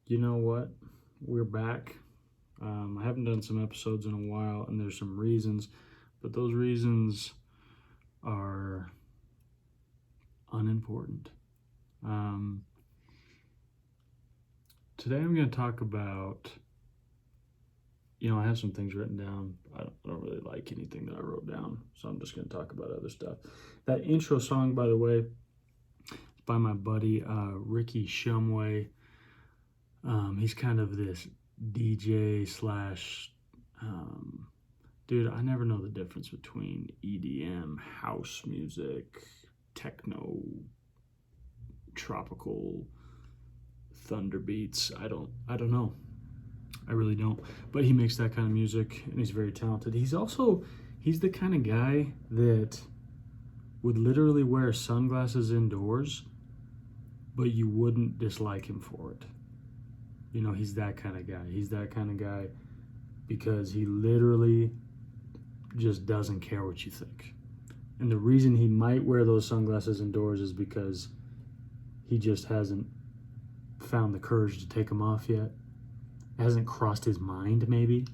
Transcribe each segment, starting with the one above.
You know what? We're back. I haven't done some episodes in a while, and there's some reasons, but those reasons are unimportant. Um, Today I'm going to talk about, I have some things written down. I don't really like anything that I wrote down, so I'm just going to talk about other stuff. That intro song, by the way, is by my buddy Ricky Shumway. He's kind of this DJ slash dude. I never know the difference between EDM, house music, techno, tropical, thunder beats. I don't know. I really don't. But he makes that kind of music, and he's very talented. He's the kind of guy that would literally wear sunglasses indoors, but you wouldn't dislike him for it. He's that kind of guy. He's that kind of guy because he literally just doesn't care what you think. And the reason he might wear those sunglasses indoors is because he just hasn't found the courage to take them off yet. It hasn't crossed his mind, maybe.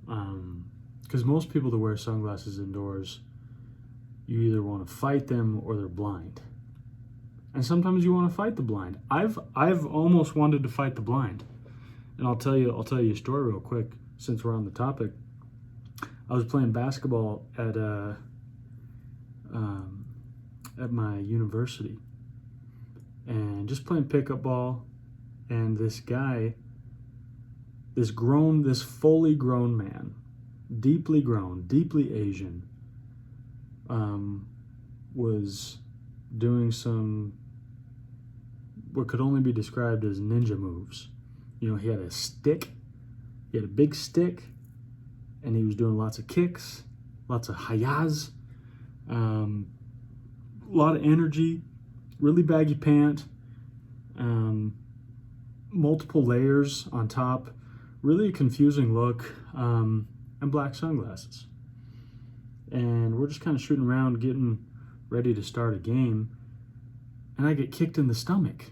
Because most people that wear sunglasses indoors, you either want to fight them or they're blind. And sometimes you want to fight the blind. I've almost wanted to fight the blind. And I'll tell you a story real quick since we're on the topic. I was playing basketball at my university and just playing pickup ball, and this guy, this fully grown man, deeply grown, deeply Asian, was doing some what could only be described as ninja moves. He had a stick, he had a big stick, and he was doing lots of kicks, lots of hiatus, a lot of energy, really baggy pant, multiple layers on top, really a confusing look, and black sunglasses. And we're just kind of shooting around, getting ready to start a game, and I get kicked in the stomach.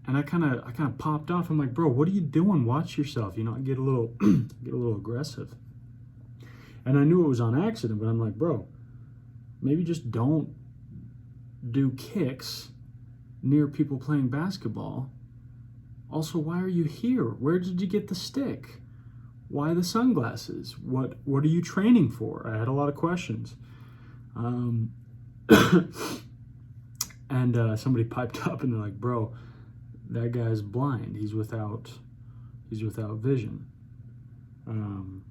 And I kind of popped off. I'm like, bro, what are you doing? Watch yourself. I get a little aggressive. And I knew it was on accident, but I'm like, bro, maybe just don't do kicks near people playing basketball. Also, why are you here? Where did you get the stick? Why the sunglasses? What are you training for? I had a lot of questions. And somebody piped up and they're like, bro, that guy's blind. He's without vision. And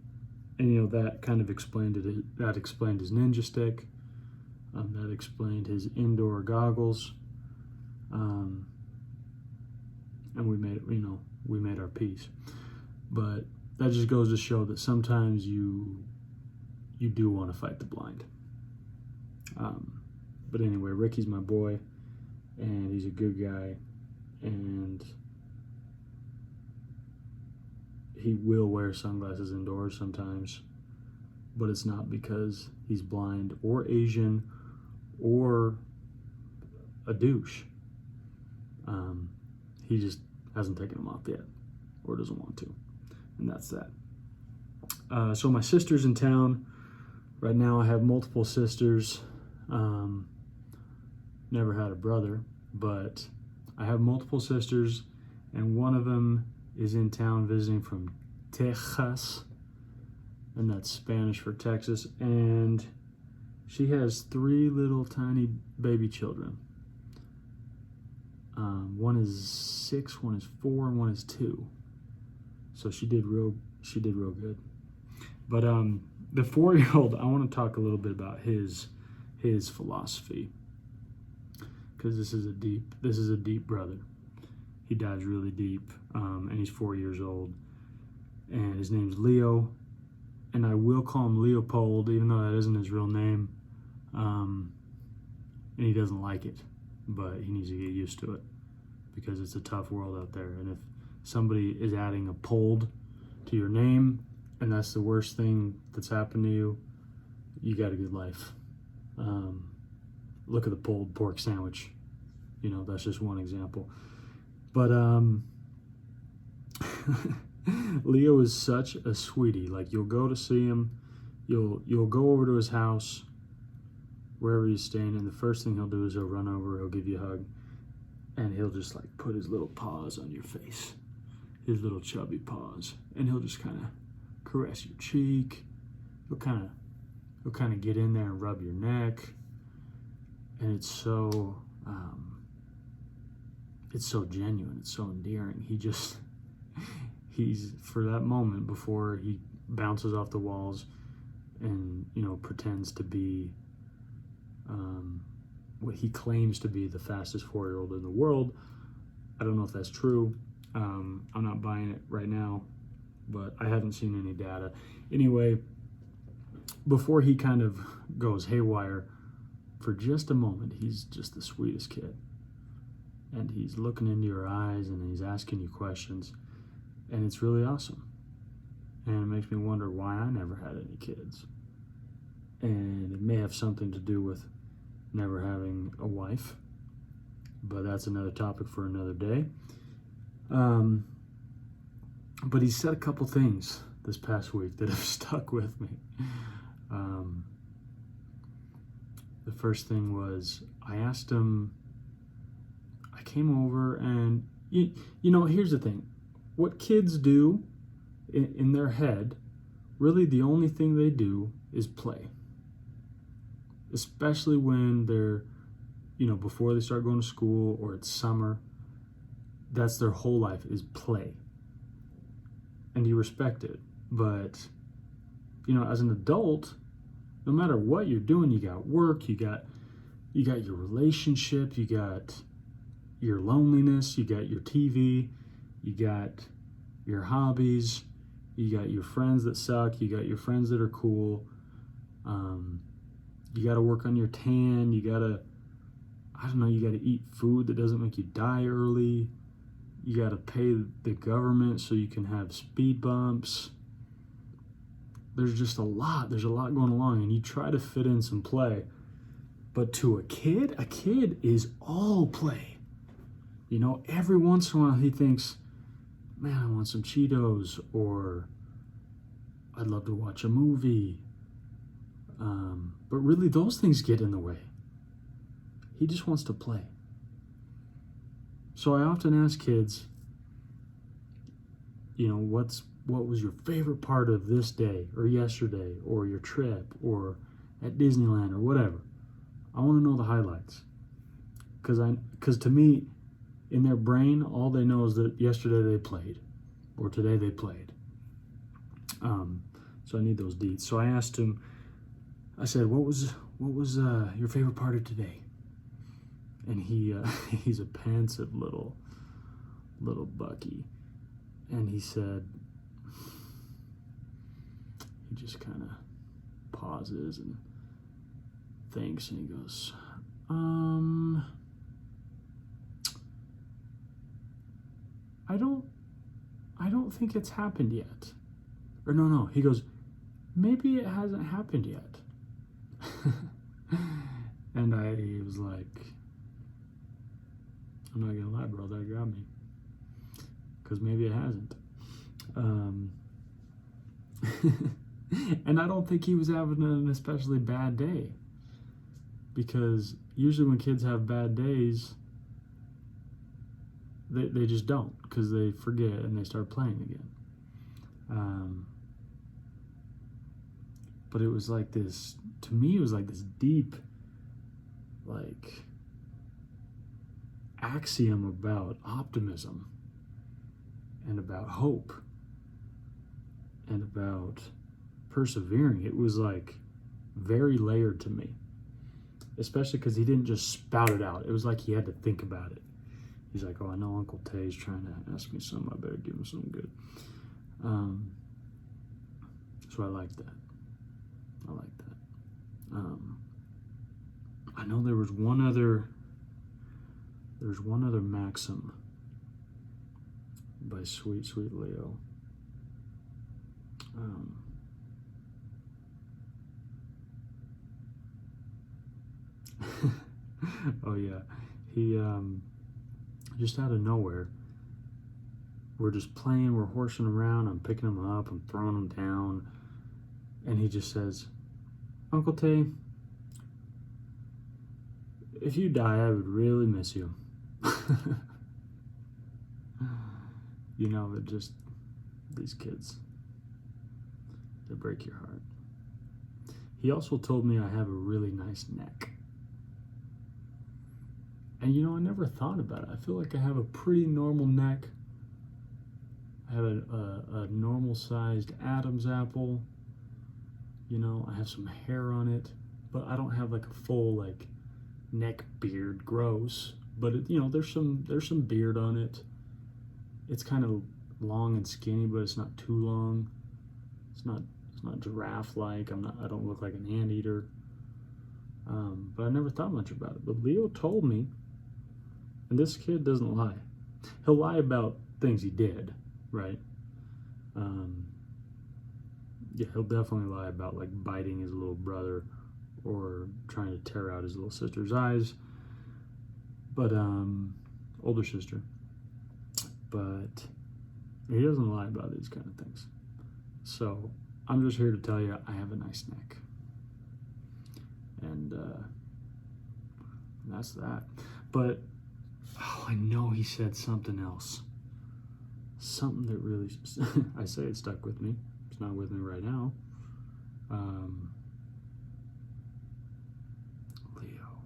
that kind of explained it. That explained his ninja stick. That explained his indoor goggles. And we made our peace. But that just goes to show that sometimes you do want to fight the blind. But anyway, Ricky's my boy, and he's a good guy, and he will wear sunglasses indoors sometimes, but it's not because he's blind or Asian or a douche. He just hasn't taken them off yet, or doesn't want to, and that's that. So my sister's in town right now. I have multiple sisters. Never had a brother, but I have multiple sisters, and one of them is in town visiting from Texas, and that's Spanish for Texas, and she has 3 little tiny baby children. One is 6, one is 4, and one is 2. So she did real good. But the 4-year-old, I want to talk a little bit about his philosophy, because this is a deep brother. He dives really deep, and he's 4 years old, and his name's Leo, and I will call him Leopold, even though that isn't his real name, and he doesn't like it, but he needs to get used to it, because it's a tough world out there, and if somebody is adding a "pold" to your name, and that's the worst thing that's happened to you, you got a good life. Look at the pulled pork sandwich. That's just one example. But Leo is such a sweetie. Like, you'll go to see him, you'll go over to his house, wherever he's staying, and the first thing he'll do is he'll run over, he'll give you a hug, and he'll just like put his little paws on your face, his little chubby paws, and he'll just kind of caress your cheek. He'll kind of get in there and rub your neck, and it's so genuine, it's so endearing. He's for that moment before he bounces off the walls and, you know, pretends to be what he claims to be the fastest 4-year-old in the world. I don't know if that's true. I'm not buying it right now, but I haven't seen any data. Anyway, before he kind of goes haywire, for just a moment, he's just the sweetest kid. And he's looking into your eyes and he's asking you questions. And it's really awesome. And it makes me wonder why I never had any kids. And it may have something to do with never having a wife, but that's another topic for another day. But he said a couple things this past week that have stuck with me. The first thing was, I asked him, I came over and, you know, here's the thing. What kids do in their head, really the only thing they do is play. Especially when they're, you know, before they start going to school or it's summer. That's their whole life, is play. And you respect it. But, you know, as an adult, no matter what you're doing, you got work, you got your relationship, you got your loneliness, you got your TV, you got your hobbies, you got your friends that suck, you got your friends that are cool. You got to work on your tan. You got to eat food that doesn't make you die early. You got to pay the government so you can have speed bumps. There's just a lot going along, and you try to fit in some play. But to a kid is all play. You know, every once in a while he thinks, man, I want some Cheetos, or I'd love to watch a movie. But really, those things get in the way. He just wants to play. So I often ask kids, you know, what was your favorite part of this day, or yesterday, or your trip, or at Disneyland, or whatever. I want to know the highlights. Because to me, in their brain, all they know is that yesterday they played, or today they played. So I need those deets. So I asked him, I said, what was your favorite part of today? And he's a pensive little Bucky, and he said, he just kind of pauses and thinks, and he goes, I don't think it's happened yet. Or no, he goes, maybe it hasn't happened yet. And I was like, I'm not gonna lie, bro, that got me. Because maybe it hasn't. And I don't think he was having an especially bad day. Because usually when kids have bad days, they just don't, because they forget and they start playing again. But it was like this, to me, it was like this deep, like, axiom about optimism and about hope and about persevering. It was like very layered to me, especially because he didn't just spout it out. It was like he had to think about it. He's like, oh, I know Uncle Tay's trying to ask me something. I better give him something good. So I like that. I know there was one other maxim by sweet Leo. Oh yeah, he just out of nowhere, we're just playing, we're horsing around, I'm picking him up, I'm throwing him down, and he just says, Uncle Tay, if you die, I would really miss you. You know, it just, these kids, they break your heart. He also told me I have a really nice neck. And you know, I never thought about it. I feel like I have a pretty normal neck. I have a normal sized Adam's apple. You know, I have some hair on it, but I don't have like a full like neck beard. Gross. But it, you know, there's some beard on it. It's kind of long and skinny, but it's not too long. It's not giraffe-like. I don't look like an anteater. But I never thought much about it. But Leo told me, and this kid doesn't lie. He'll lie about things he did, right? Yeah, he'll definitely lie about like biting his little brother or trying to tear out his little sister's eyes. But older sister. But he doesn't lie about these kind of things. So I'm just here to tell you I have a nice neck. And that's that. But I know he said something else. Something that really, I say it stuck with me. It's not with me right now. Leo.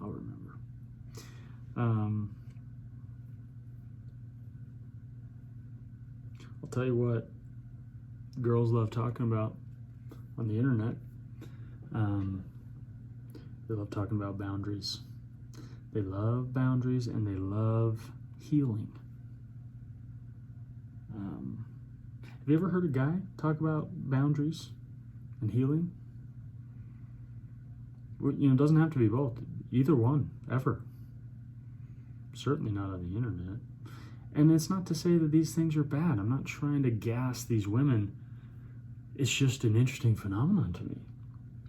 I'll remember. I'll tell you what girls love talking about on the internet. They love talking about boundaries. They love boundaries and they love healing. Have you ever heard a guy talk about boundaries and healing? Well, you know, it doesn't have to be both. Either one, ever. Certainly not on the internet. And it's not to say that these things are bad. I'm not trying to gas these women. It's just an interesting phenomenon to me.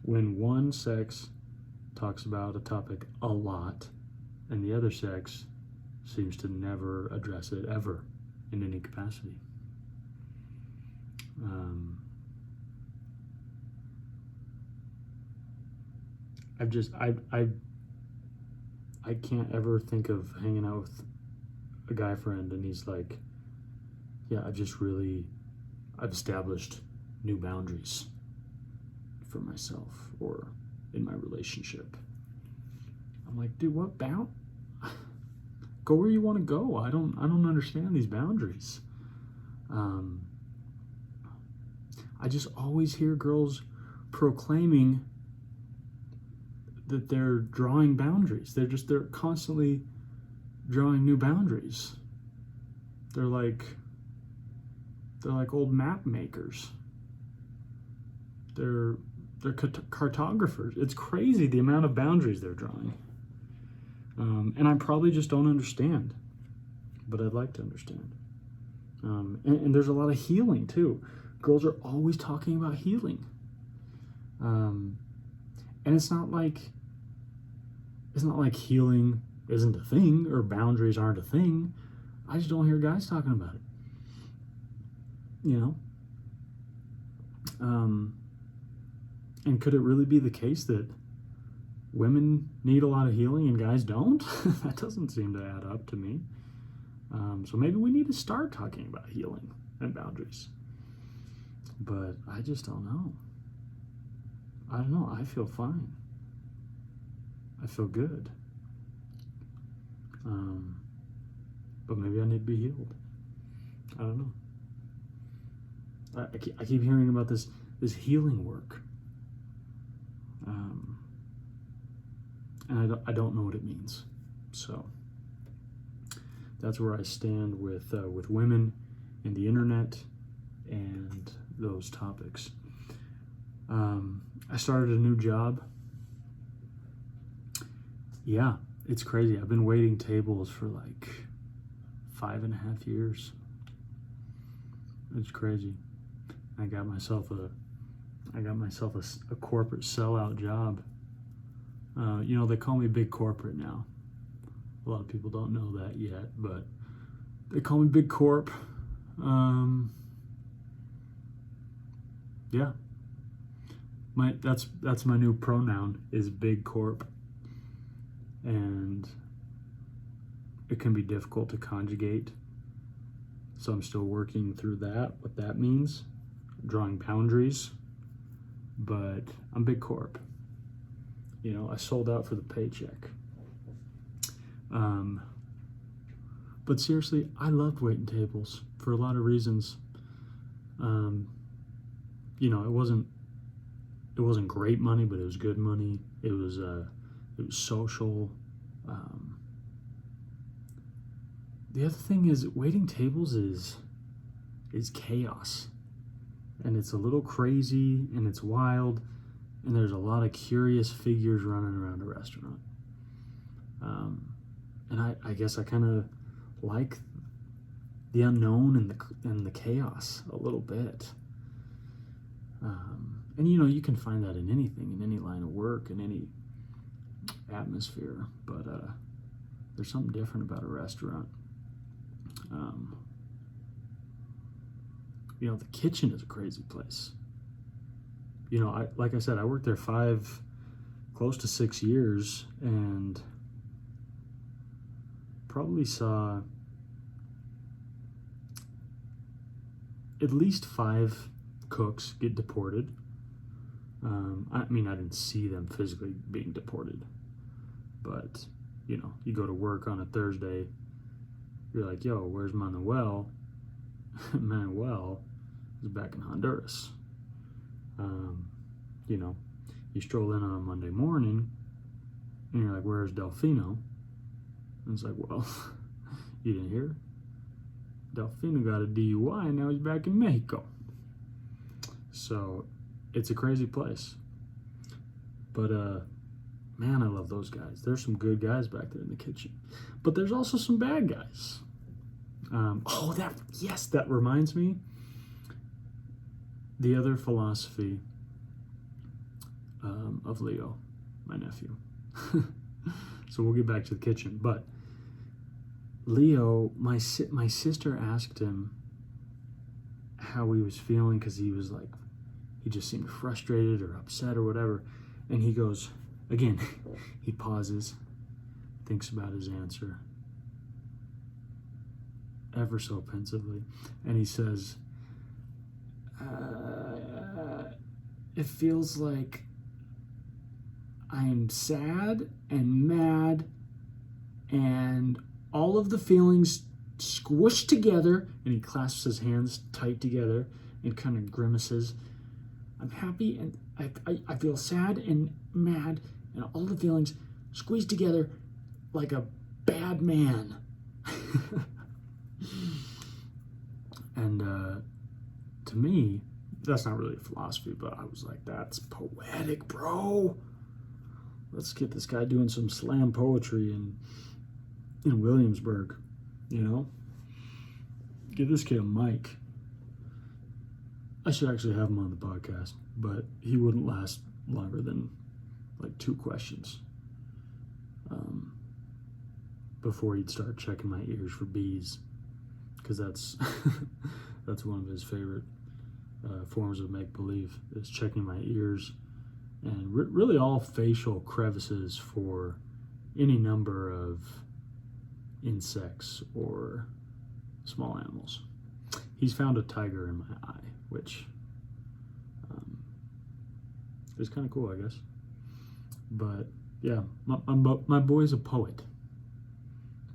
When one sex talks about a topic a lot, and the other sex seems to never address it ever in any capacity. I can't ever think of hanging out with a guy friend and he's like, yeah, I've established new boundaries for myself or in my relationship. I'm like, dude, what bound? Go where you want to go. I don't understand these boundaries. I just always hear girls proclaiming that they're drawing boundaries. They're constantly drawing new boundaries. They're like old map makers. They're cartographers. It's crazy the amount of boundaries they're drawing. And I probably just don't understand, but I'd like to understand. And there's a lot of healing too. Girls are always talking about healing. And it's not like healing isn't a thing or boundaries aren't a thing. I just don't hear guys talking about it. You know? And could it really be the case that women need a lot of healing and guys don't? That doesn't seem to add up to me. So maybe we need to start talking about healing and boundaries. But I just don't know. I don't know. I feel fine. I feel good. But maybe I need to be healed. I don't know. I keep hearing about this healing work. And I don't know what it means. So that's where I stand with women and the internet and those topics. I started a new job. Yeah, it's crazy. I've been waiting tables for like 5.5 years. It's crazy. I got myself I got myself a corporate sellout job. You know, they call me big corporate now. A lot of people don't know that yet, but they call me big corp. Yeah, that's my new pronoun is big corp, and it can be difficult to conjugate. So I'm still working through that, what that means, drawing boundaries. But I'm big corp. You know, I sold out for the paycheck. But seriously, I loved waiting tables for a lot of reasons. You know, it wasn't great money, but it was good money. It was social. The other thing is, waiting tables is chaos, and it's a little crazy, and it's wild, and there's a lot of curious figures running around a restaurant. And I guess I kind of like the unknown and the chaos a little bit. And you know, you can find that in anything, in any line of work, in any atmosphere. But there's something different about a restaurant. You know, the kitchen is a crazy place. You know, like I said, I worked there close to 6 years, and probably saw at least 5 cooks get deported. I mean, I didn't see them physically being deported, but you know, you go to work on a Thursday, you're like, yo, where's Manuel? Manuel is back in Honduras. You know, you stroll in on a Monday morning, and you're like, where's Delfino? And it's like, well, you didn't hear? Delfino got a DUI, and now he's back in Mexico. So it's a crazy place. But man, I love those guys. There's some good guys back there in the kitchen, but there's also some bad guys. That reminds me. The other philosophy of Leo, my nephew. So we'll get back to the kitchen, but Leo, my sister asked him how he was feeling, because he was like, he just seemed frustrated or upset or whatever. And he goes, again, he pauses, thinks about his answer ever so pensively, and he says, it feels like I'm sad and mad and all of the feelings squished together, and he clasps his hands tight together and kind of grimaces. I'm happy and I feel sad and mad and all the feelings squeezed together like a bad man. And to me, that's not really a philosophy, but I was like, that's poetic, bro. Let's get this guy doing some slam poetry in Williamsburg, you know? Give this kid a mic. I should actually have him on the podcast, but he wouldn't last longer than like 2 questions before he'd start checking my ears for bees, because that's that's one of his favorite forms of make-believe, is checking my ears and really all facial crevices for any number of insects or small animals. He's found a tiger in my eye, which is kind of cool, I guess. But yeah, my boy's a poet,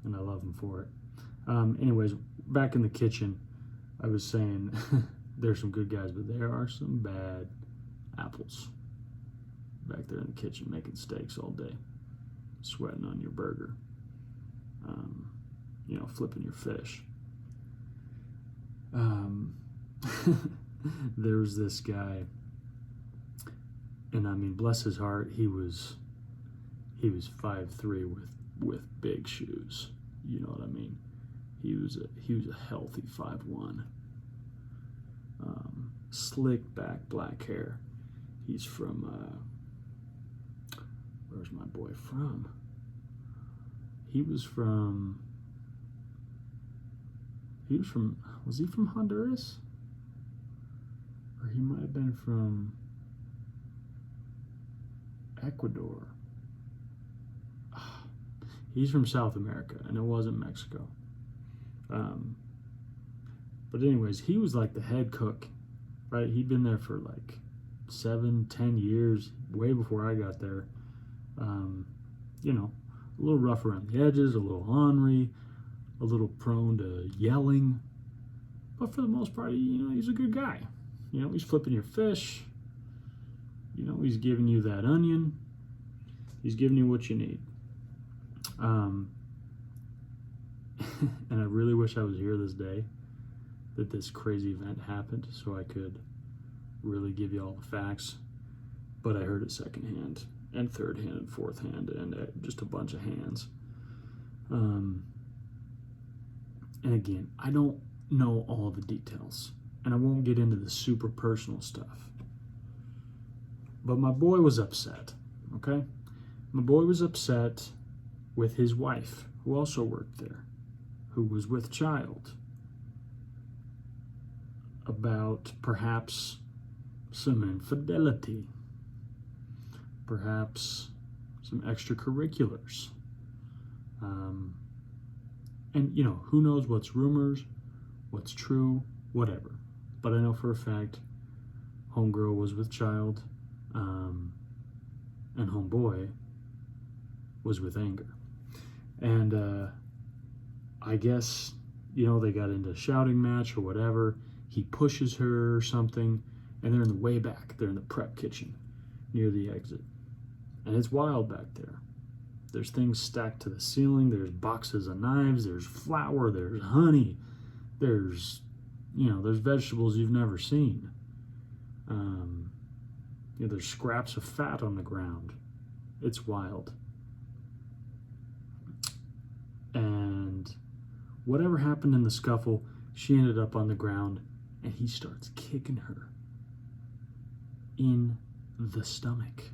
and I love him for it. Anyways, back in the kitchen, I was saying there's some good guys, but there are some bad apples back there in the kitchen making steaks all day, sweating on your burger, you know, flipping your fish. There's this guy, and I mean, bless his heart, he was 5'3" with big shoes. You know what I mean? He was a healthy 5'1", slick back black hair, He's from, where's my boy from? Was he from Honduras? Or he might have been from Ecuador. He's from South America, and it wasn't Mexico. But anyways, he was like the head cook, right? He'd been there for like 7-10 years, way before I got there. You know, a little rough around the edges, a little ornery, a little prone to yelling. But for the most part, he's a good guy. He's flipping your fish. He's giving you that onion. He's giving you what you need. And I really wish I was here this day that this crazy event happened so I could really give you all the facts. But I heard it secondhand and third hand and fourth hand and just a bunch of hands. And again, I don't know all the details, and I won't get into the super personal stuff. But my boy was upset, okay? My boy was upset with his wife, who also worked there, who was with child, about perhaps some infidelity, perhaps some extracurriculars. And, who knows what's rumors, what's true, whatever. But I know for a fact homegirl was with child, and homeboy was with anger. And I guess, they got into a shouting match or whatever. He pushes her or something, and they're in the way back. They're in the prep kitchen near the exit. And it's wild back there. There's things stacked to the ceiling. There's boxes of knives. There's flour. There's honey. There's vegetables you've never seen. There's scraps of fat on the ground. It's wild. And whatever happened in the scuffle, she ended up on the ground, and he starts kicking her in the stomach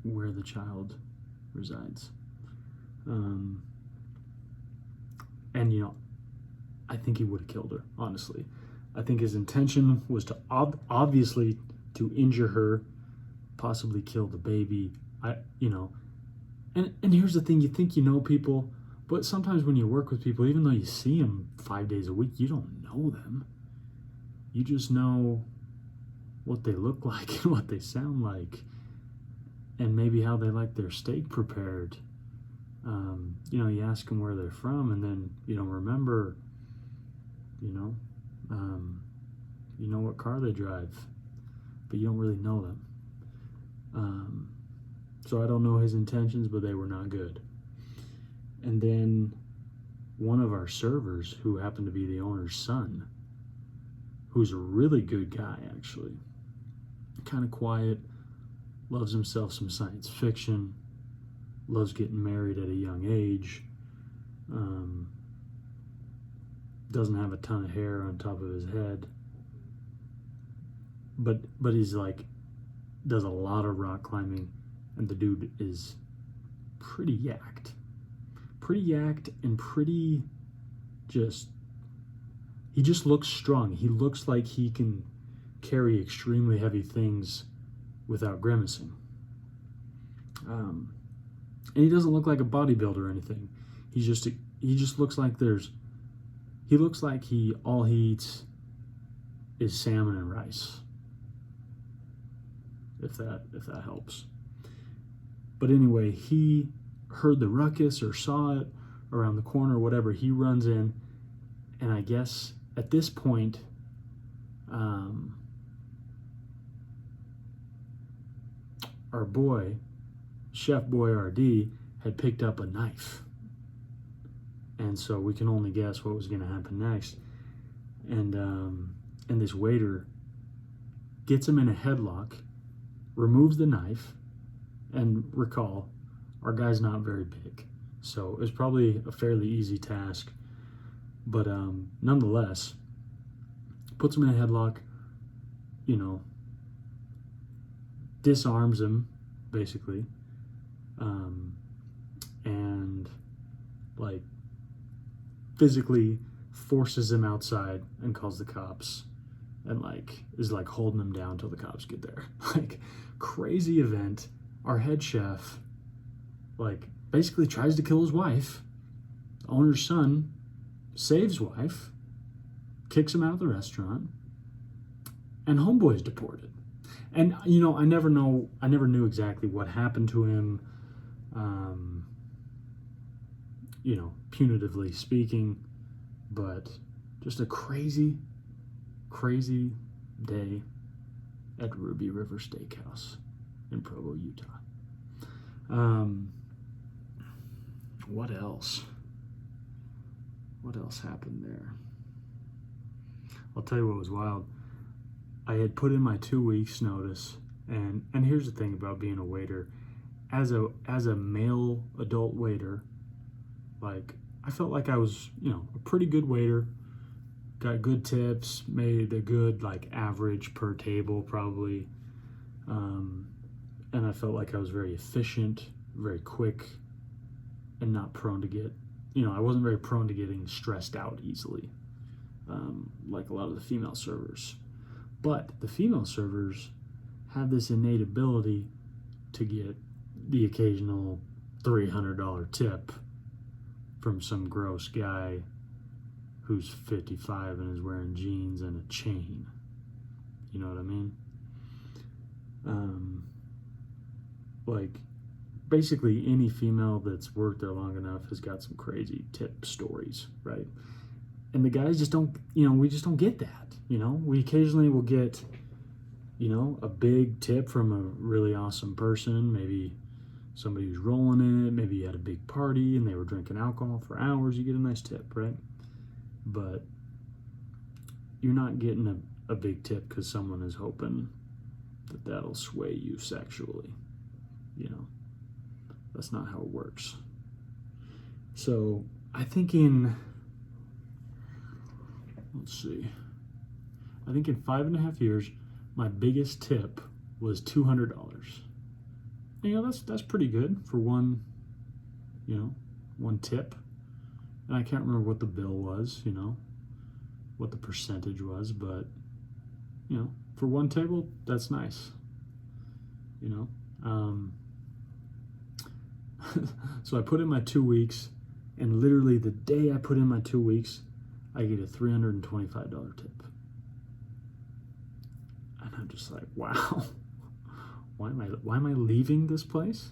where the child resides. And I think he would have killed her, honestly. I think his intention was to obviously to injure her, possibly kill the baby. And here's the thing, you think you know people, but sometimes when you work with people, even though you see them 5 days a week, you don't know them. You just know what they look like and what they sound like, and maybe how they like their steak prepared. You ask them where they're from, and then you don't remember, you know what car they drive, but you don't really know them. So I don't know his intentions, but they were not good. And then one of our servers, who happened to be the owner's son, who's a really good guy, actually, kind of quiet, loves himself some science fiction, loves getting married at a young age, doesn't have a ton of hair on top of his head, but he's does a lot of rock climbing, and the dude is pretty yacked and pretty he just looks strong. He looks like he can carry extremely heavy things without grimacing. And he doesn't look like a bodybuilder or anything. He just looks like all he eats is salmon and rice. If that helps. But anyway, he heard the ruckus or saw it around the corner or whatever. He runs in, and I guess at this point, our boy, Chef Boyardee, had picked up a knife. And so we can only guess what was going to happen next. And this waiter gets him in a headlock, removes the knife, and recall, our guy's not very big. So it's probably a fairly easy task. But nonetheless, puts him in a headlock, disarms him, basically, and like physically forces him outside and calls the cops, and like is like holding him down till the cops get there. Like, crazy event. Our head chef like basically tries to kill his wife. The owner's son saves wife, kicks him out of the restaurant, and homeboy's deported. And I never knew exactly what happened to him, punitively speaking, but just a crazy day at Ruby River Steakhouse in Provo, Utah. What else? What else happened there? I'll tell you what was wild. I had put in my 2 weeks notice, and here's the thing about being a waiter. As a male adult waiter, like, I felt like I was, a pretty good waiter, got good tips, made a good like average per table probably, and I felt like I was very efficient, very quick, and not prone to get, I wasn't very prone to getting stressed out easily, like a lot of the female servers. But the female servers have this innate ability to get the occasional $300 tip from some gross guy who's 55 and is wearing jeans and a chain. You know what I mean? Like, basically any female that's worked there long enough has got some crazy tip stories, right? And the guys just don't, we just don't get that. We occasionally will get, a big tip from a really awesome person, maybe somebody who's rolling in it, maybe you had a big party and they were drinking alcohol for hours, you get a nice tip, right? But you're not getting a big tip because someone is hoping that that'll sway you sexually. That's not how it works. So I think in 5.5 years, my biggest tip was $200. That's pretty good for one tip. And I can't remember what the bill was, what the percentage was, but for one table, that's nice. So I put in my 2 weeks, and literally the day I put in my 2 weeks, I get a $325 tip. And I'm just like, wow, why am I leaving this place?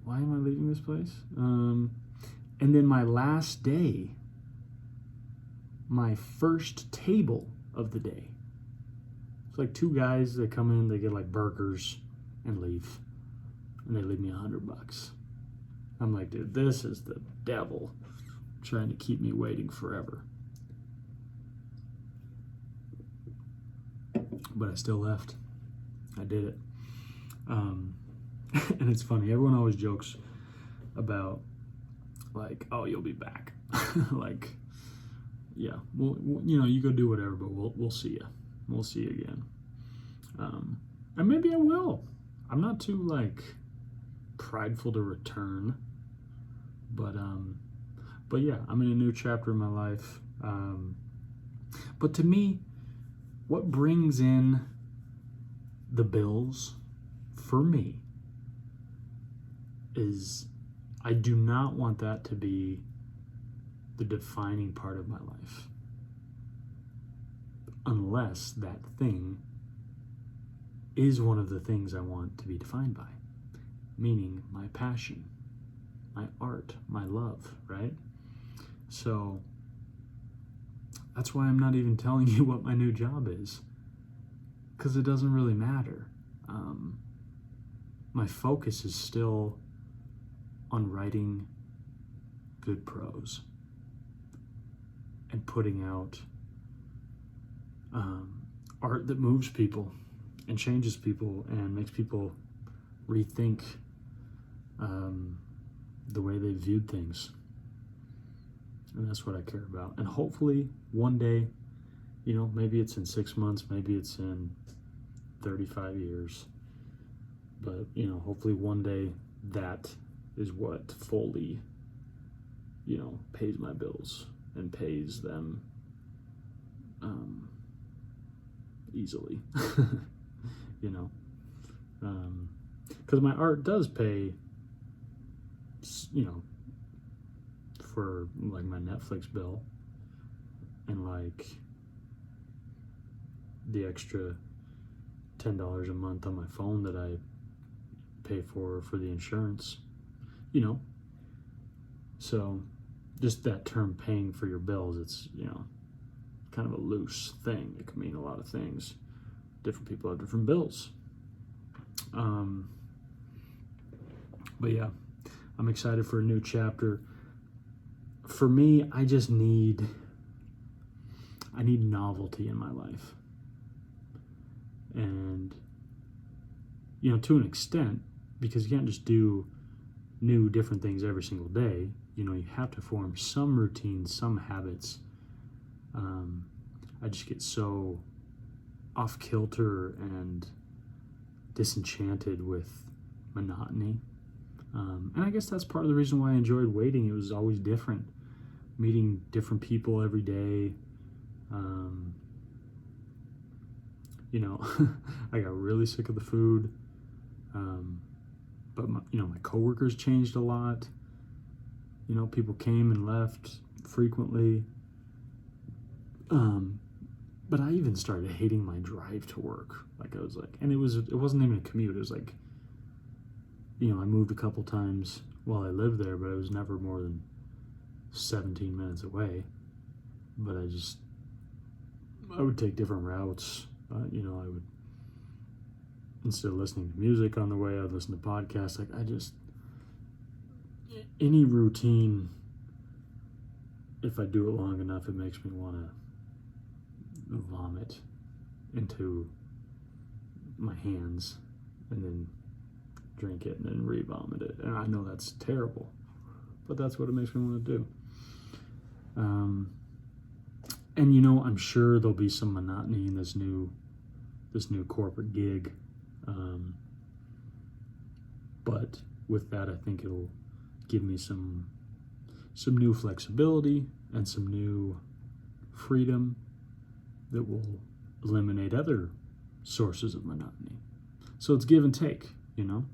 Why am I leaving this place? And then my last day, my first table of the day, it's like two guys that come in, they get like burgers and leave, and they leave me $100. I'm like, dude, this is the devil trying to keep me waiting forever. But I still left. I did it. And it's funny, everyone always jokes about like, oh, you'll be back. Like, yeah, well, you go do whatever, but we'll see you. We'll see you again. And maybe I will. I'm not too like prideful to return, but yeah, I'm in a new chapter in my life. But to me, what brings in the bills for me is I do not want that to be the defining part of my life, unless that thing is one of the things I want to be defined by, meaning my passion, my art, my love, right? So that's why I'm not even telling you what my new job is, because it doesn't really matter. My focus is still on writing good prose and putting out art that moves people and changes people and makes people rethink the way they viewed things. And that's what I care about. And hopefully one day, maybe it's in 6 months, maybe it's in 35 years. But, you know, hopefully one day that is what fully, you know, pays my bills and pays them easily, you know. Because my art does pay, you know, for like my Netflix bill and like the extra $10 a month on my phone that I pay for the insurance, you know. So just that term, paying for your bills, it's, you know, kind of a loose thing. It can mean a lot of things. Different people have different bills. But yeah, I'm excited for a new chapter. For me, I need novelty in my life. And, you know, to an extent, because you can't just do new, different things every single day. You know, you have to form some routines, some habits. I just get so off kilter and disenchanted with monotony. And I guess that's part of the reason why I enjoyed waiting. It was always different, meeting different people every day. You know, I got really sick of the food. But my coworkers changed a lot. You know, people came and left frequently. But I even started hating my drive to work. Like, I was like, and it wasn't even a commute. It was like, you know, I moved a couple times while I lived there, but it was never more than 17 minutes away. But I would take different routes. You know, I would, instead of listening to music on the way, I'd listen to podcasts. Like, any routine, if I do it long enough, it makes me want to vomit into my hands and then drink it and then re-vomit it. And I know that's terrible, but that's what it makes me want to do. And, you know, I'm sure there'll be some monotony in this new corporate gig. But with that, I think it'll give me some new flexibility and some new freedom that will eliminate other sources of monotony. So it's give and take, you know.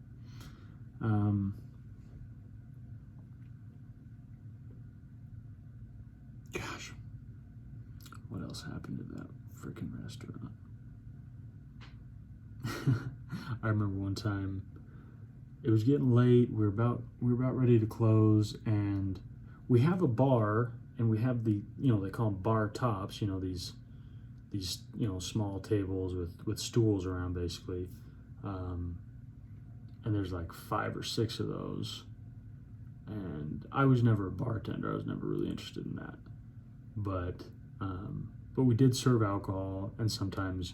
Gosh, what else happened to that freaking restaurant? I remember one time it was getting late. We were about ready to close, and we have a bar, and we have the, you know, they call them bar tops. You know, these you know, small tables with stools around, basically. And there's like 5 or 6 of those. And I was never a bartender. I was never really interested in that. But we did serve alcohol, and sometimes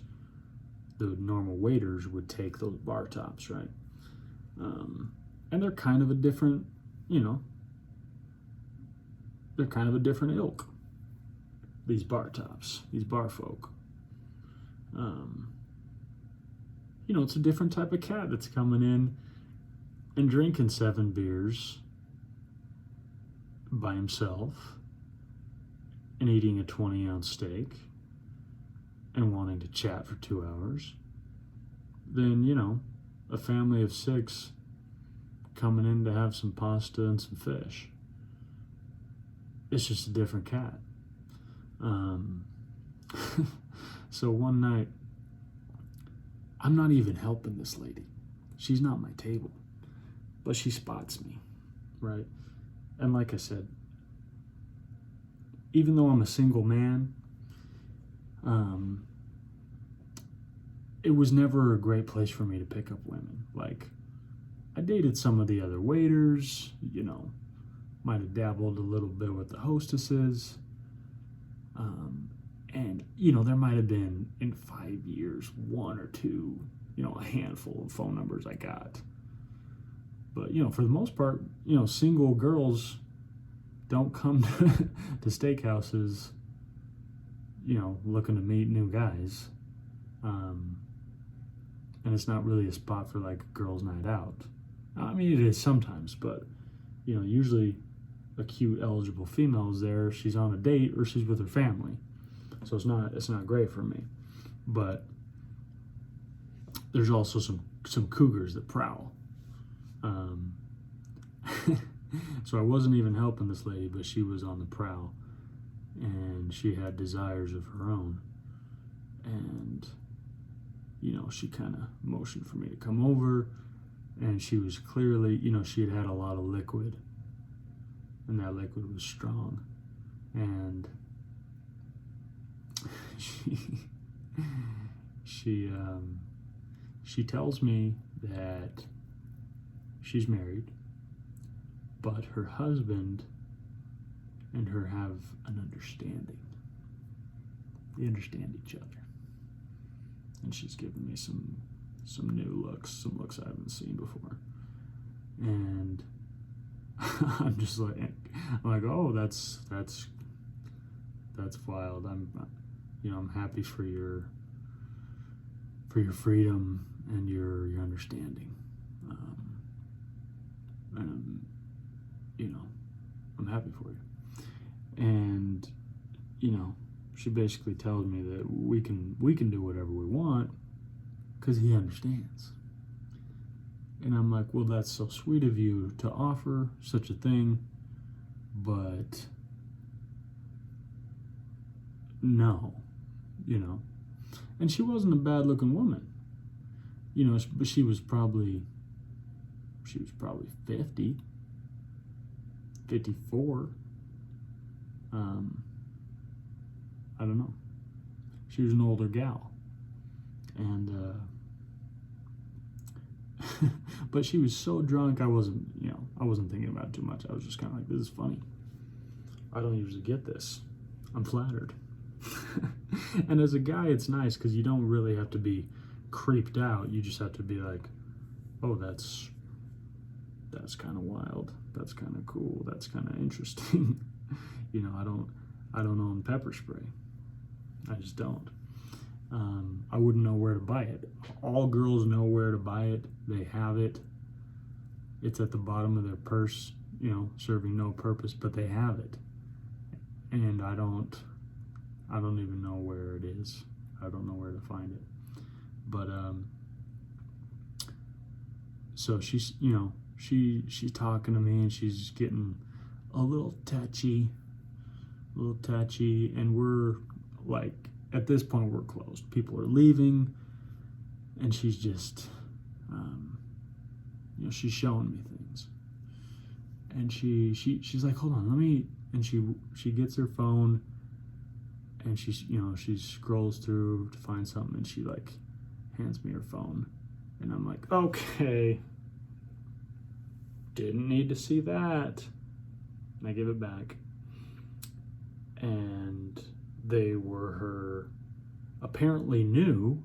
the normal waiters would take those bar tops, right? And they're kind of a different, you know, they're kind of a different ilk, these bar tops, these bar folk. You know, it's a different type of cat that's coming in and drinking 7 beers by himself and eating a 20-ounce steak and wanting to chat for 2 hours, then, you know, a family of 6 coming in to have some pasta and some fish. It's just a different cat. So one night, I'm not even helping this lady. She's not my table, but she spots me, right? And like I said, even though I'm a single man, it was never a great place for me to pick up women. Like, I dated some of the other waiters, you know, might have dabbled a little bit with the hostesses. And, you know, there might have been, in 5 years, 1 or 2, you know, a handful of phone numbers I got. But, you know, for the most part, you know, single girls don't come to steakhouses, you know, looking to meet new guys. and it's not really a spot for like a girls' night out. I mean, it is sometimes, but you know, usually a cute, eligible female is there. She's on a date or she's with her family, so it's not great for me. But there's also some cougars that prowl. So I wasn't even helping this lady, but she was on the prowl, and she had desires of her own. And you know, she kind of motioned for me to come over, and she was clearly, you know, she had had a lot of liquid, and that liquid was strong, and she tells me that she's married, but her husband and her have an understanding. They understand each other. And she's giving me some new looks, some looks I haven't seen before. And I'm just like, oh, that's wild. I'm happy for your freedom and your understanding. And you know, I'm happy for you. And you know, she basically tells me that we can do whatever we want because he understands. And I'm like, well, that's so sweet of you to offer such a thing, but no, you know. And she wasn't a bad looking woman, you know, but she was probably 50, 54. I don't know. She was an older gal. And, but she was so drunk, I wasn't thinking about it too much. I was just kind of like, this is funny. I don't usually get this. I'm flattered. And as a guy, it's nice because you don't really have to be creeped out. You just have to be like, oh, that's kind of wild. That's kind of cool. That's kind of interesting. You know, I don't own pepper spray. I just don't. I wouldn't know where to buy it. All girls know where to buy it. They have it. It's at the bottom of their purse, you know, serving no purpose, but they have it. And I don't even know where it is. I don't know where to find it. But so she's, you know, she's talking to me, and she's getting a little touchy, and we're like, at this point we're closed. People are leaving, and she's just, you know, she's showing me things, and she's like, hold on, let me, and she gets her phone, and she scrolls through to find something, and she like hands me her phone, and I'm like, okay, didn't need to see that. And I give it back, and they were her apparently new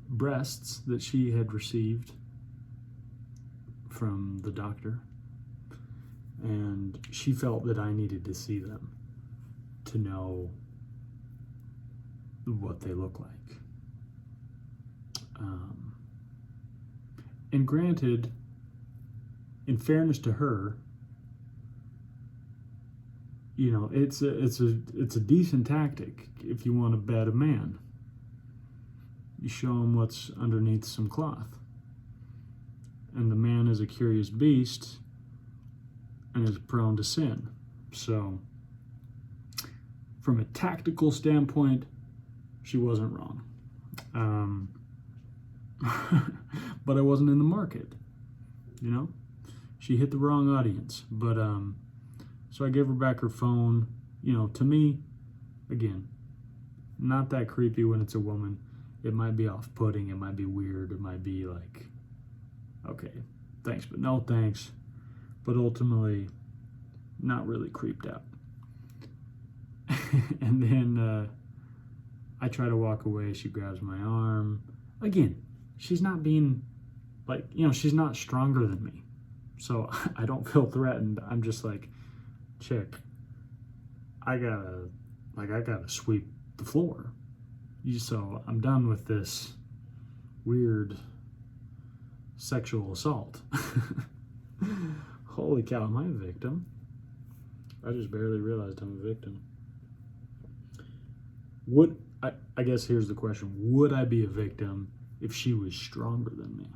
breasts that she had received from the doctor, and she felt that I needed to see them to know what they look like. And granted, in fairness to her, you know, it's a decent tactic if you want to bet a man. You show him what's underneath some cloth. And the man is a curious beast and is prone to sin. So, from a tactical standpoint, she wasn't wrong. But I wasn't in the market, you know? She hit the wrong audience. But, so I gave her back her phone. You know, to me, again, not that creepy when it's a woman. It might be off-putting. It might be weird. It might be like, okay, thanks, but no thanks. But ultimately, not really creeped out. And then I try to walk away. She grabs my arm. Again, she's not being, like, you know, she's not stronger than me. So I don't feel threatened. I'm just like, chick, I gotta sweep the floor. So I'm done with this weird sexual assault. Holy cow, am I a victim? I just barely realized I'm a victim. I guess here's the question. Would I be a victim if she was stronger than me?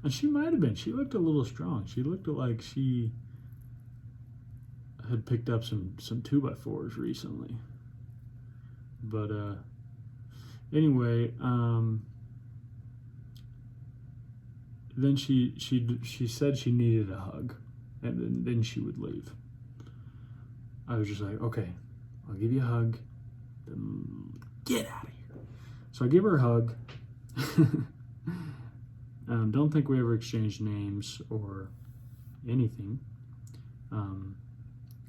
And she might have been. She looked a little strong. She looked like she had picked up some 2x4s recently. But anyway, then she said she needed a hug, and then she would leave. I was just like, okay, I'll give you a hug, then get out of here. So I give her a hug. Don't think we ever exchanged names or anything.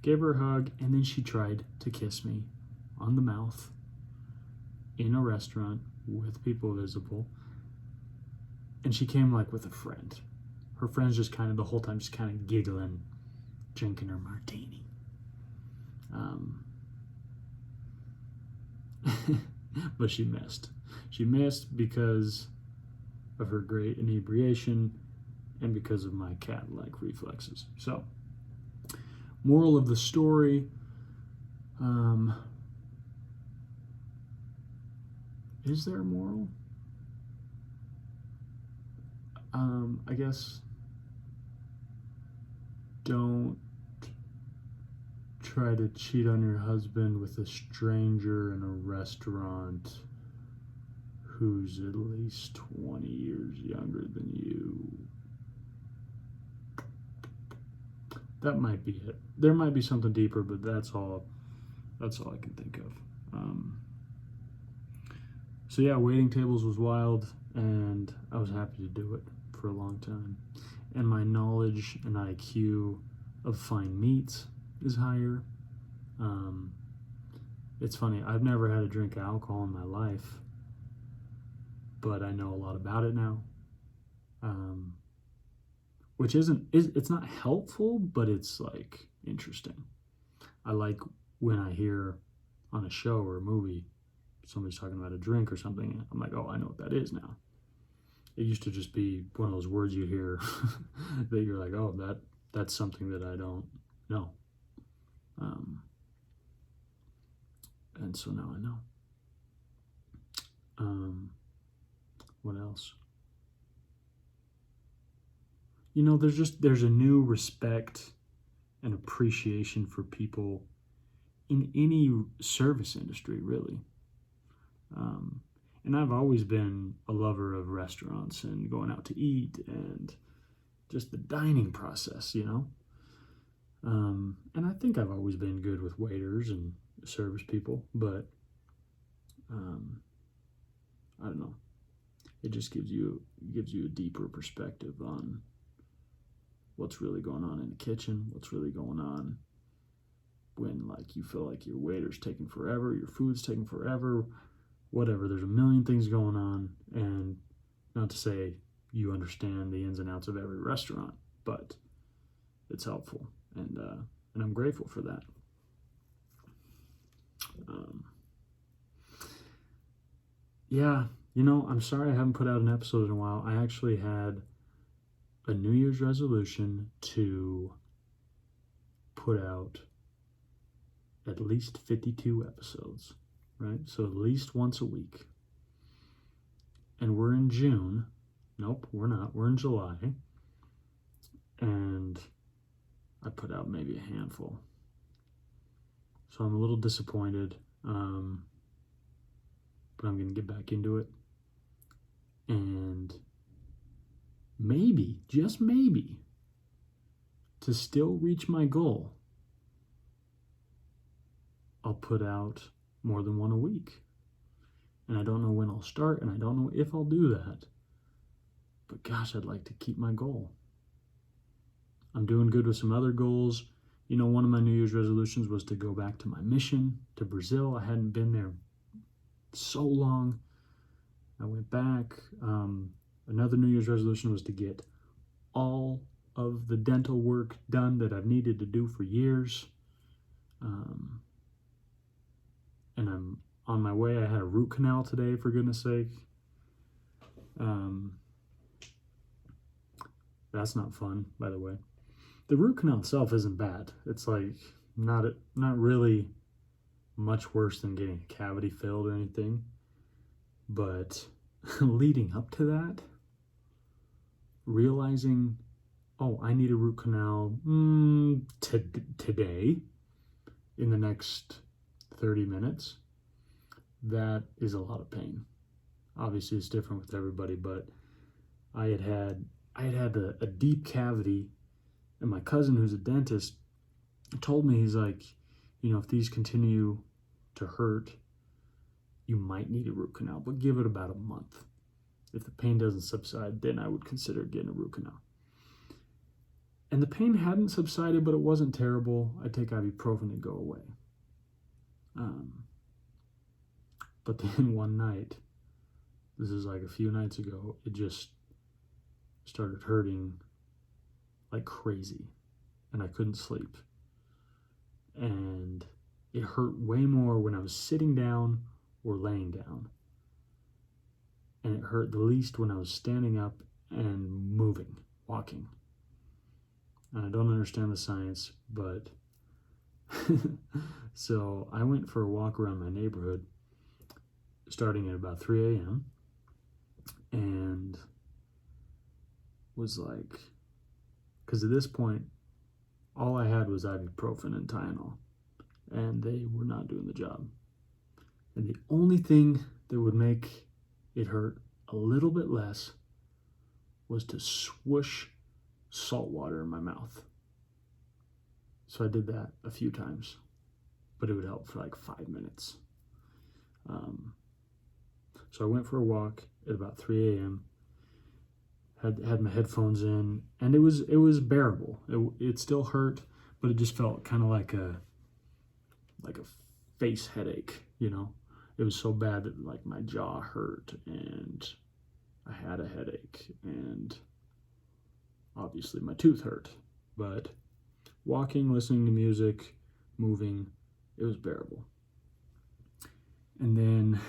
Gave her a hug, and then she tried to kiss me on the mouth in a restaurant with people visible. And she came like with a friend. Her friend's just kind of the whole time just kind of giggling, drinking her martini. But she missed. She missed because of her great inebriation and because of my cat-like reflexes. So, moral of the story, is there a moral? I guess don't try to cheat on your husband with a stranger in a restaurant who's at least 20 years younger than you. That might be it. There might be something deeper, but that's all I can think of. So yeah, waiting tables was wild, and I was happy to do it for a long time. And my knowledge and IQ of fine meats is higher. It's funny, I've never had a drink of alcohol in my life, but I know a lot about it now. Which it's not helpful, but it's like interesting. I like when I hear on a show or a movie somebody's talking about a drink or something, I'm like, oh, I know what that is now. It used to just be one of those words you hear that you're like, oh, that's something that I don't know. And so now I know. What else? You know, there's a new respect and appreciation for people in any service industry, really. And I've always been a lover of restaurants and going out to eat and just the dining process, you know. And I think I've always been good with waiters and service people, but I don't know. It just gives you a deeper perspective on what's really going on in the kitchen, what's really going on when like you feel like your waiter's taking forever, your food's taking forever, whatever. There's a million things going on, and not to say you understand the ins and outs of every restaurant, but it's helpful, and I'm grateful for that. Yeah, you know, I'm sorry I haven't put out an episode in a while. I actually had a New Year's resolution to put out at least 52 episodes, right? So at least once a week. And we're in June. Nope, we're not. We're in July. And I put out maybe a handful. So I'm a little disappointed. But I'm going to get back into it. And maybe, just maybe, to still reach my goal, I'll put out more than one a week. And I don't know when I'll start, and I don't know if I'll do that. But gosh, I'd like to keep my goal. I'm doing good with some other goals. You know, one of my New Year's resolutions was to go back to my mission to Brazil. I hadn't been there so long. I went back. Another New Year's resolution was to get all of the dental work done that I've needed to do for years. And I'm on my way. I had a root canal today, for goodness sake. Um, that's not fun, by the way. The root canal itself isn't bad. It's like not really much worse than getting a cavity filled or anything. But leading up to that, realizing, oh, I need a root canal today in the next 30 minutes, that is a lot of pain. Obviously, it's different with everybody, but I had a deep cavity, and my cousin, who's a dentist, told me, he's like, if these continue to hurt, you might need a root canal, but give it about a month. If the pain doesn't subside, then I would consider getting a root canal. And the pain hadn't subsided, but it wasn't terrible. I take ibuprofen to go away. But then one night, this is like a few nights ago, it just started hurting like crazy, and I couldn't sleep. And it hurt way more when I was sitting down or laying down. And it hurt the least when I was standing up and moving, walking. And I don't understand the science, but so I went for a walk around my neighborhood starting at about 3 a.m. and was like, because at this point, all I had was ibuprofen and Tylenol, and they were not doing the job. And the only thing that would make it hurt a little bit less was to swoosh salt water in my mouth. So I did that a few times, but it would help for like 5 minutes. So I went for a walk at about 3 a.m. Had my headphones in, and it was bearable. It still hurt, but it just felt kind of like a face headache. It was so bad that like my jaw hurt, and I had a headache, and obviously my tooth hurt. But walking, listening to music, moving, it was bearable. And then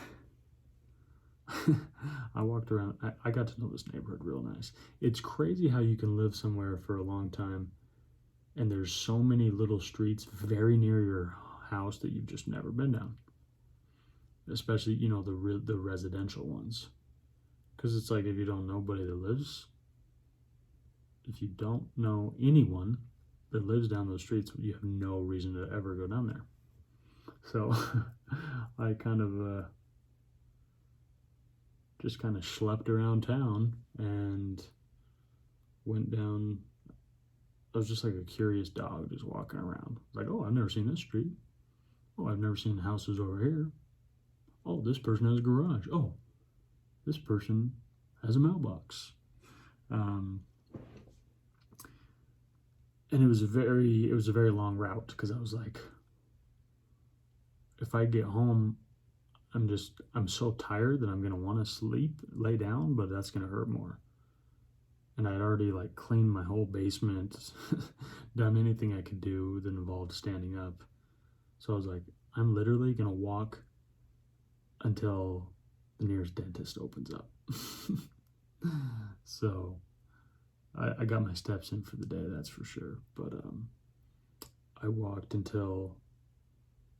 I walked around. I got to know this neighborhood real nice. It's crazy how you can live somewhere for a long time, and there's so many little streets very near your house that you've just never been down. Especially, the residential ones. Because it's like, if you don't know anyone that lives down those streets, you have no reason to ever go down there. So I kind of just kind of schlepped around town and went down. I was just like a curious dog just walking around. Like, oh, I've never seen this street. Oh, I've never seen houses over here. Oh, this person has a garage. Oh, this person has a mailbox. And it was a very long route, because I was like, if I get home, I'm so tired that I'm going to want to lay down, but that's going to hurt more. And I'd already like cleaned my whole basement, done anything I could do that involved standing up. So I was like, I'm literally going to walk until the nearest dentist opens up. So I got my steps in for the day, that's for sure. But I walked until,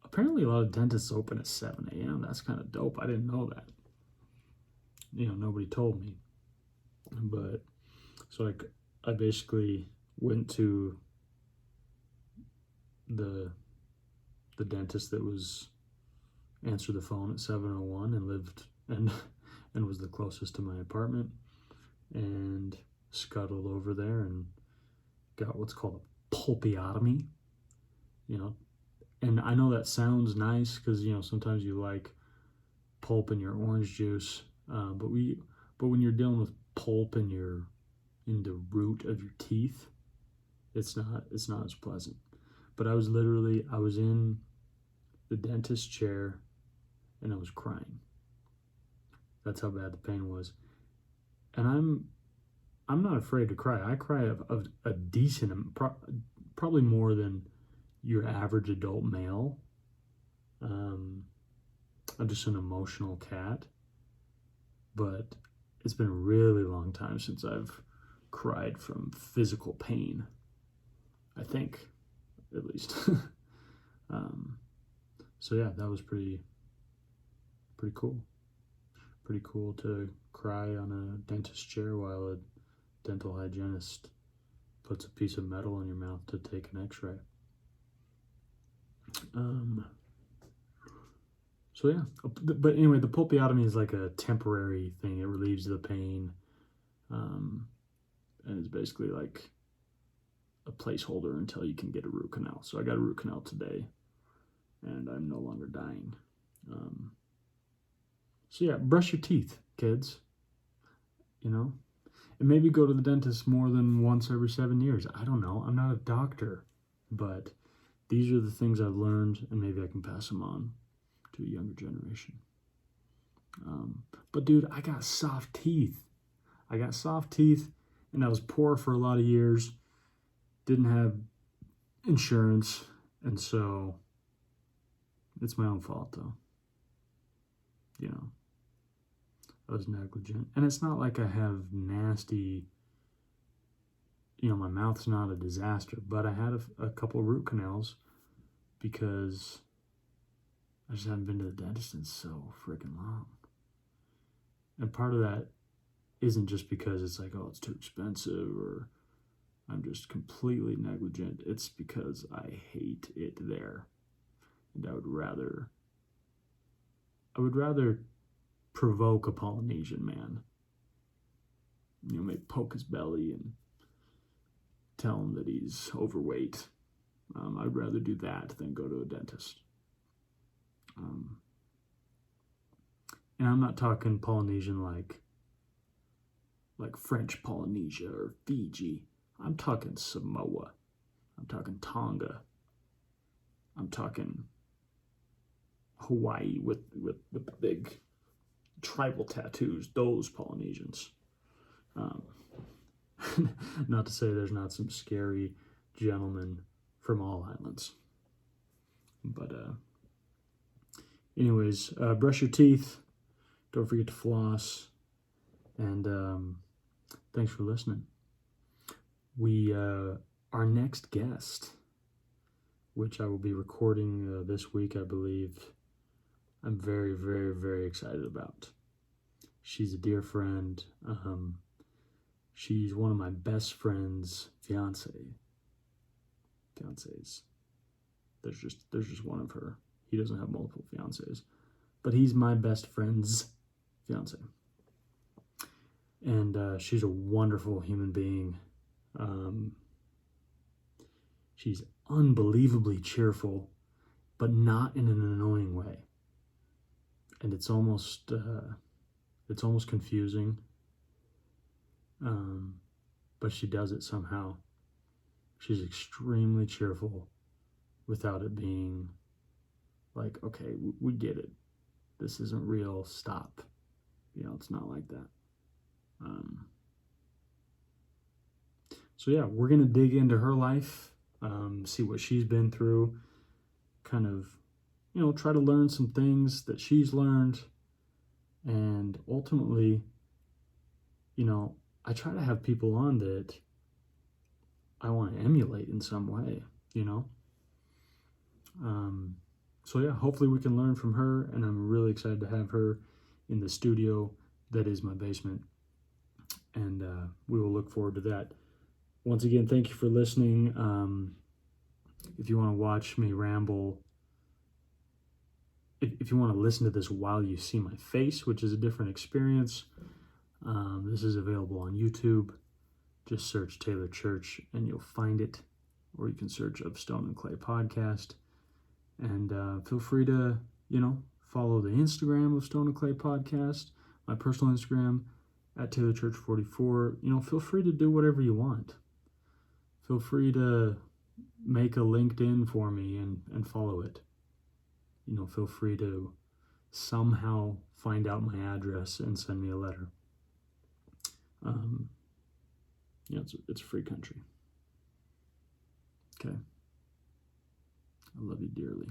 apparently a lot of dentists open at 7 a.m. That's kind of dope. I didn't know that. Nobody told me. But so I basically went to the dentist that answered the phone at 7:01 and lived and was the closest to my apartment, and scuttled over there and got what's called a pulpiotomy. And I know that sounds nice, because sometimes you like pulp in your orange juice, but when you're dealing with pulp in the root of your teeth, it's not as pleasant. But I was in the dentist chair, and I was crying. That's how bad the pain was. And I'm not afraid to cry. I cry of a decent, probably more than your average adult male. I'm just an emotional cat. But it's been a really long time since I've cried from physical pain. I think, at least. So yeah, that was pretty cool. Pretty cool to cry on a dentist chair while a dental hygienist puts a piece of metal in your mouth to take an x-ray. So yeah, but anyway, the pulpiotomy is like a temporary thing. It relieves the pain, and it's basically like a placeholder until you can get a root canal. So I got a root canal today, and I'm no longer dying. So yeah, brush your teeth, kids. You know, and maybe go to the dentist more than once every 7 years. I don't know. I'm not a doctor, but these are the things I've learned, and maybe I can pass them on to a younger generation. But dude, I got soft teeth. And I was poor for a lot of years. Didn't have insurance, and so it's my own fault, though. You know, I was negligent. And it's not like I have nasty, my mouth's not a disaster, but I had a couple root canals because I just haven't been to the dentist in so freaking long. And part of that isn't just because it's like, oh, it's too expensive or I'm just completely negligent. It's because I hate it there. And I would rather provoke a Polynesian man. Maybe poke his belly and tell him that he's overweight. I'd rather do that than go to a dentist. And I'm not talking Polynesian like French Polynesia or Fiji. I'm talking Samoa. I'm talking Tonga. I'm talking Hawaii with the big tribal tattoos. Those Polynesians. Not to say there's not some scary gentlemen from all islands. But anyways, brush your teeth. Don't forget to floss. And thanks for listening. Our next guest, which I will be recording this week, I believe, I'm very, very, very excited about. She's a dear friend. She's one of my best friend's fiancés. There's just one of her. He doesn't have multiple fiancés, but he's my best friend's fiancé. And she's a wonderful human being. She's unbelievably cheerful, but not in an annoying way. And it's almost confusing. But she does it somehow. She's extremely cheerful without it being like, okay, we get it. This isn't real. Stop. It's not like that. So yeah, we're going to dig into her life, see what she's been through, kind of, try to learn some things that she's learned. And ultimately, I try to have people on that I want to emulate in some way, So yeah, hopefully we can learn from her, and I'm really excited to have her in the studio that is my basement. And we will look forward to that. Once again, thank you for listening. If you want to watch me ramble, if you want to listen to this while you see my face, which is a different experience, this is available on YouTube. Just search Taylor Church and you'll find it. Or you can search Of Stone and Clay Podcast. And feel free to, follow the Instagram of Stone and Clay Podcast, my personal Instagram, at Taylor Church 44. Feel free to do whatever you want. Feel free to make a LinkedIn for me and follow it. Feel free to somehow find out my address and send me a letter. It's a free country. Okay. I love you dearly.